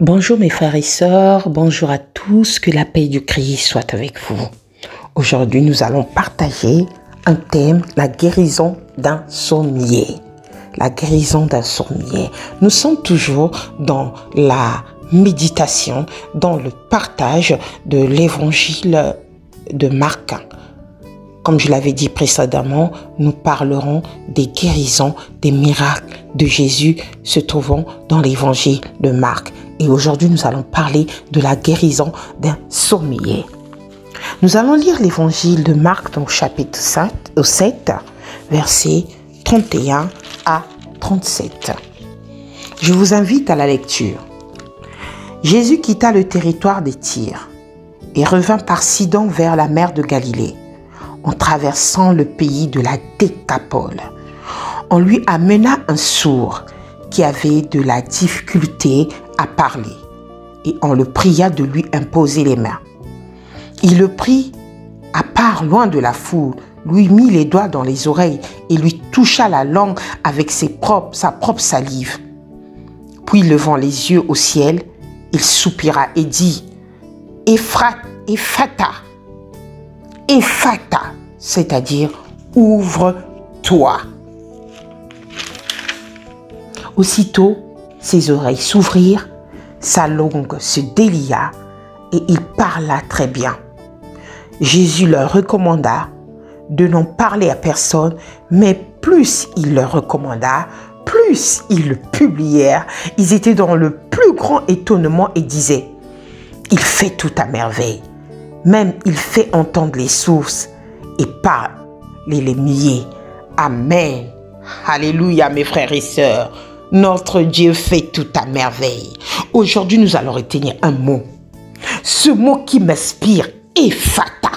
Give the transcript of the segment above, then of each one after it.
Bonjour mes frères et sœurs, bonjour à tous, que la paix du Christ soit avec vous. Aujourd'hui, nous allons partager un thème, la guérison d'un sommier. La guérison d'un sommier. Nous sommes toujours dans la méditation, dans le partage de l'évangile de Marc. Comme je l'avais dit précédemment, nous parlerons des guérisons, des miracles de Jésus se trouvant dans l'évangile de Marc. Et aujourd'hui, nous allons parler de la guérison d'un sommier. Nous allons lire l'évangile de Marc dans le chapitre 7, versets 31 à 37. Je vous invite à la lecture. Jésus quitta le territoire des Tyr et revint par Sidon vers la mer de Galilée, en traversant le pays de la Décapole. On lui amena un sourd qui avait de la difficulté à parler, et on le pria de lui imposer les mains. Il le prit à part loin de la foule, lui mit les doigts dans les oreilles et lui toucha la langue avec sa propre salive. Puis, levant les yeux au ciel, il soupira et dit « Ephata », c'est-à-dire « ouvre-toi ». Aussitôt, ses oreilles s'ouvrirent, sa langue se délia et il parla très bien. Jésus leur recommanda de n'en parler à personne, mais plus il leur recommanda, plus ils le publièrent. Ils étaient dans le plus grand étonnement et disaient « Il fait tout à merveille, même il fait entendre les sources et parle les muets. » Amen. Alléluia mes frères et sœurs. Notre Dieu fait tout à merveille. Aujourd'hui, nous allons retenir un mot. Ce mot qui m'inspire, Ephata.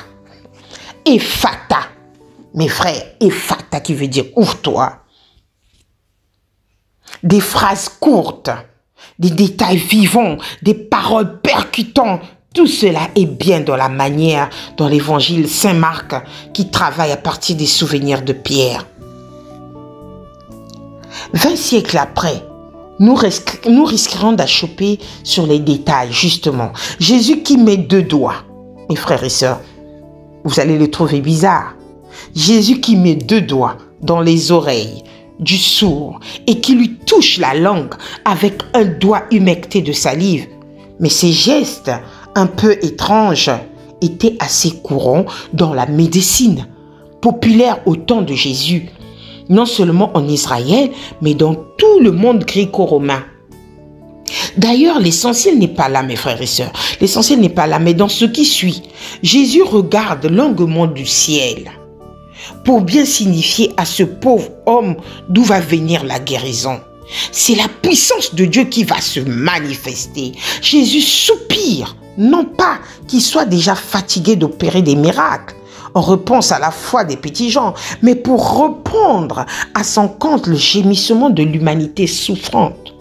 Ephata. Mes frères, Ephata qui veut dire ouvre-toi. Des phrases courtes, des détails vivants, des paroles percutantes. Tout cela est bien dans la manière dans l'évangile Saint Marc qui travaille à partir des souvenirs de Pierre. 20 siècles après, nous risquerons d'achoper sur les détails, justement. Jésus qui met 2 doigts, mes frères et sœurs, vous allez le trouver bizarre. Jésus qui met 2 doigts dans les oreilles du sourd et qui lui touche la langue avec un doigt humecté de salive. Mais ces gestes un peu étranges étaient assez courants dans la médecine, populaire au temps de Jésus. Non seulement en Israël, mais dans tout le monde gréco-romain. D'ailleurs, l'essentiel n'est pas là, mes frères et sœurs. L'essentiel n'est pas là, mais dans ce qui suit. Jésus regarde longuement du ciel pour bien signifier à ce pauvre homme d'où va venir la guérison. C'est la puissance de Dieu qui va se manifester. Jésus soupire, non pas qu'il soit déjà fatigué d'opérer des miracles, en réponse à la foi des petits gens, mais pour reprendre à son compte le gémissement de l'humanité souffrante.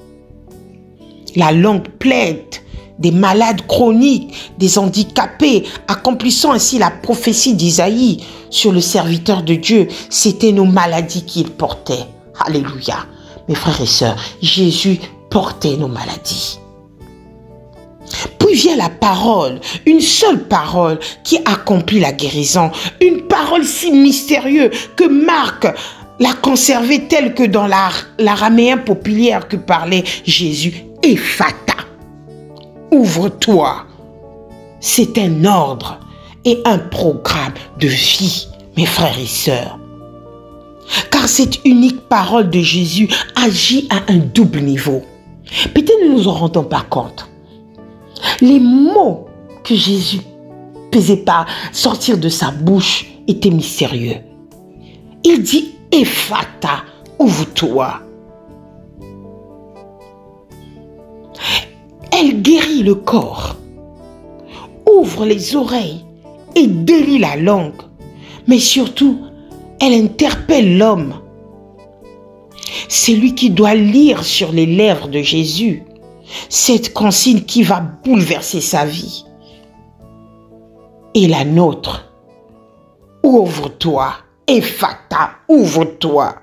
La longue plainte des malades chroniques, des handicapés, accomplissant ainsi la prophétie d'Isaïe sur le serviteur de Dieu, c'était nos maladies qu'il portait. Alléluia. Mes frères et sœurs, Jésus portait nos maladies. Puis vient la parole, une seule parole qui accomplit la guérison. Une parole si mystérieuse que Marc l'a conservée telle que dans l'araméen populaire que parlait Jésus. Ephata, ouvre-toi. C'est un ordre et un programme de vie, mes frères et sœurs. Car cette unique parole de Jésus agit à un double niveau. Peut-être ne nous en rendons pas compte. Les mots que Jésus faisait pas sortir de sa bouche étaient mystérieux. Il dit « Ephata, ouvre-toi ». Elle guérit le corps, ouvre les oreilles et délie la langue. Mais surtout, elle interpelle l'homme. C'est lui qui doit lire sur les lèvres de Jésus cette consigne qui va bouleverser sa vie et la nôtre. Ouvre-toi, Ephata, ouvre-toi.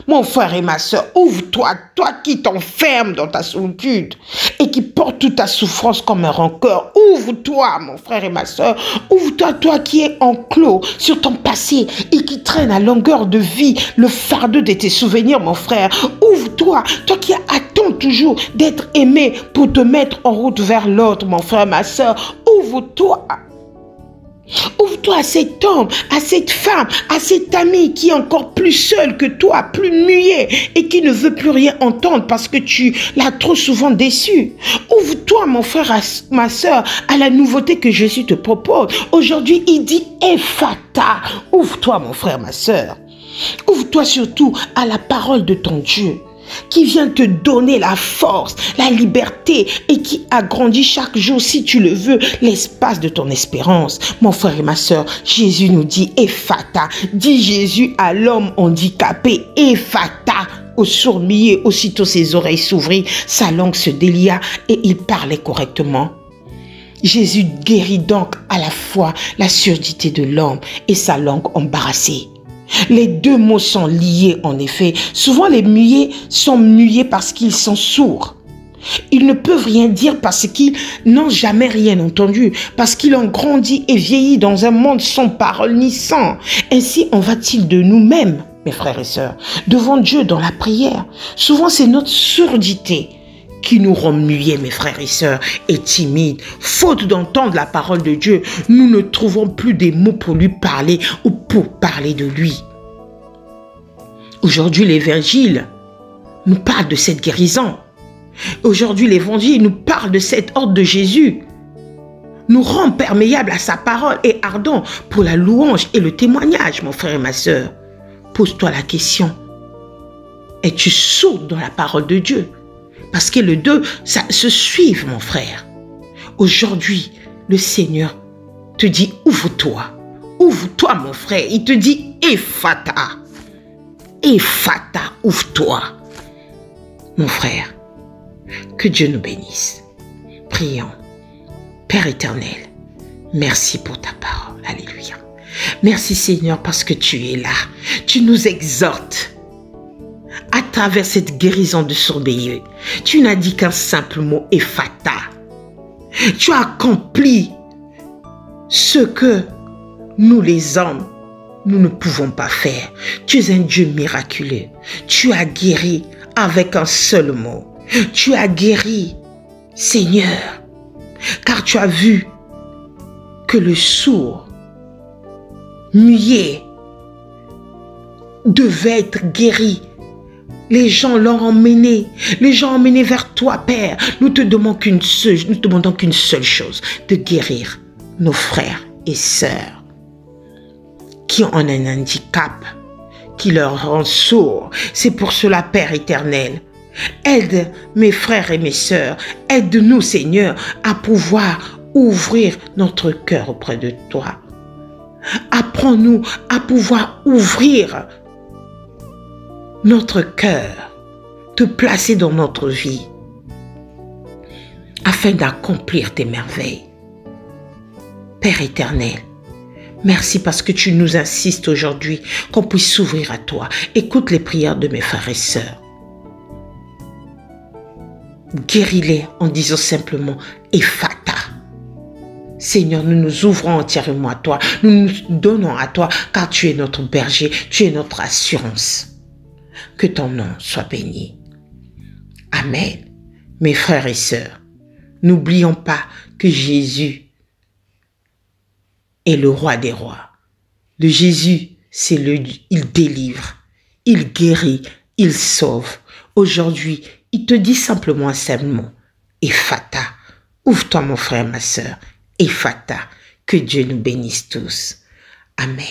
Mon frère et ma soeur, ouvre-toi, toi qui t'enfermes dans ta solitude et qui porte toute ta souffrance comme un rancœur. Ouvre-toi, mon frère et ma soeur. Ouvre-toi, toi qui es enclos sur ton passé et qui traîne à longueur de vie le fardeau de tes souvenirs, mon frère. Ouvre-toi, toi qui attends toujours d'être aimé pour te mettre en route vers l'autre, mon frère, ma soeur. Ouvre-toi. Ouvre-toi à cet homme, à cette femme, à cet ami qui est encore plus seul que toi, plus muet et qui ne veut plus rien entendre parce que tu l'as trop souvent déçu. Ouvre-toi, mon frère, ma soeur, à la nouveauté que Jésus te propose. Aujourd'hui, il dit Ephata. Ouvre-toi, mon frère, ma soeur. Ouvre-toi surtout à la parole de ton Dieu, qui vient te donner la force, la liberté et qui agrandit chaque jour, si tu le veux, l'espace de ton espérance. Mon frère et ma soeur, Jésus nous dit Ephata. Dit Jésus à l'homme handicapé, Ephata. Au sourd-muet, aussitôt ses oreilles s'ouvrirent, sa langue se délia et il parlait correctement. Jésus guérit donc à la fois la surdité de l'homme et sa langue embarrassée. Les deux mots sont liés en effet. Souvent les muets sont muets parce qu'ils sont sourds. Ils ne peuvent rien dire parce qu'ils n'ont jamais rien entendu, parce qu'ils ont grandi et vieilli dans un monde sans parole ni sang. Ainsi en va-t-il de nous-mêmes, mes frères et sœurs, devant Dieu dans la prière. Souvent c'est notre surdité qui nous rend muets, mes frères et sœurs, et timides. Faute d'entendre la parole de Dieu, nous ne trouvons plus des mots pour lui parler ou pour parler de lui. Aujourd'hui, l'évangile nous parle de cette guérison. Aujourd'hui, l'évangile nous parle de cet ordre de Jésus. Nous rend perméables à sa parole et ardents pour la louange et le témoignage, mon frère et ma sœur. Pose-toi la question. Es-tu sourd dans la parole de Dieu? Parce que les deux, ça se suivent, mon frère. Aujourd'hui, le Seigneur te dit, ouvre-toi. Ouvre-toi, mon frère. Il te dit, Ephata. Ephata, ouvre-toi. Mon frère, que Dieu nous bénisse. Prions. Père éternel, merci pour ta parole. Alléluia. Merci, Seigneur, parce que tu es là. Tu nous exhortes. À travers cette guérison de sourd-muet, tu n'as dit qu'un simple mot, Ephata. Tu as accompli ce que nous les hommes, nous ne pouvons pas faire. Tu es un Dieu miraculeux. Tu as guéri avec un seul mot. Tu as guéri, Seigneur, car tu as vu que le sourd, muet, devait être guéri. Les gens l'ont emmené. Les gens ont emmené vers toi, Père. Nous te demandons qu'une seule chose, de guérir nos frères et sœurs qui ont un handicap, qui leur rend sourds. C'est pour cela, Père éternel, aide mes frères et mes sœurs. Aide-nous, Seigneur, à pouvoir ouvrir notre cœur auprès de toi. Apprends-nous à pouvoir ouvrir notre cœur, te placer dans notre vie, afin d'accomplir tes merveilles. Père éternel, merci parce que tu nous insistes aujourd'hui qu'on puisse s'ouvrir à toi. Écoute les prières de mes frères et sœurs. Guéris-les en disant simplement Ephata. Seigneur, nous nous ouvrons entièrement à toi, nous nous donnons à toi, car tu es notre berger, tu es notre assurance. Que ton nom soit béni. Amen. Mes frères et sœurs, n'oublions pas que Jésus est le roi des rois. Le Jésus, il délivre, il guérit, il sauve. Aujourd'hui, il te dit simplement un seul mot, Ephata. Ouvre-toi, mon frère, ma sœur. Ephata. Que Dieu nous bénisse tous. Amen.